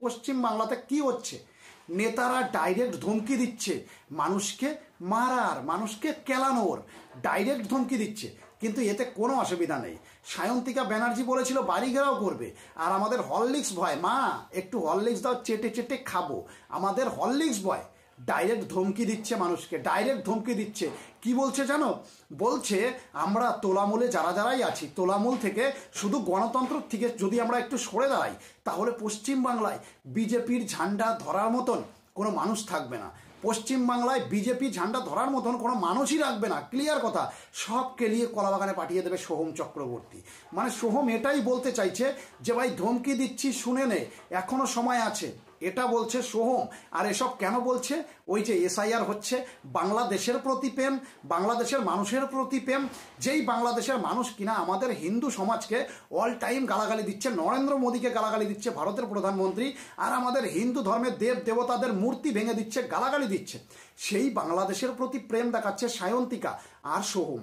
পশ্চিম বাংলাতে কি হচ্ছে, নেতারা ডাইরেক্ট ধমকি দিচ্ছে মানুষকে মারার, মানুষকে কেলানোর, ডাইরেক্ট ধমকি দিচ্ছে। কিন্তু এতে কোনো অসুবিধা নেই। সায়ন্তিকা ব্যানার্জি বলেছিল বাড়ি ঘেরাও করবে, আর আমাদের হরলিক্স ভয়, মা একটু হরলিক্স দাও, চেটে চেটে খাবো, আমাদের হরলিক্স ভয় ডাইরেক্ট ধমকি দিচ্ছে মানুষকে, ডাইরেক্ট ধমকি দিচ্ছে। কি বলছে জানো? বলছে আমরা তোলামূলে যারাই আছি, তোলামূল থেকে শুধু গণতন্ত্র থেকে যদি আমরা একটু সরে দাঁড়াই, তাহলে পশ্চিমবাংলায় বিজেপির ঝান্ডা ধরার মতন কোনো মানুষ থাকবে না। পশ্চিমবাংলায় বিজেপি ঝান্ডা ধরার মতন কোনো মানুষই রাখবে না। ক্লিয়ার কথা। সব কেলিয়ে কলাবাগানে পাঠিয়ে দেবে সোহম চক্রবর্তী। মানে সোহম এটাই বলতে চাইছে যে ভাই ধমকি দিচ্ছি, শুনে নে, এখনো সময় আছে, এটা বলছে সোহম। আর এসব কেন বলছে? ওই যে এসআইআর হচ্ছে, বাংলাদেশের প্রতি প্রেম, বাংলাদেশের মানুষের প্রতি প্রেম। যেই বাংলাদেশের মানুষ কিনা আমাদের হিন্দু সমাজকে অল টাইম গালাগালি দিচ্ছে, নরেন্দ্র মোদীকে গালাগালি দিচ্ছে ভারতের প্রধানমন্ত্রী, আর আমাদের হিন্দু ধর্মের দেব দেবতাদের মূর্তি ভেঙে দিচ্ছে, গালাগালি দিচ্ছে, সেই বাংলাদেশের প্রতি প্রেম দেখাচ্ছে সায়ন্তিকা আর সোহম।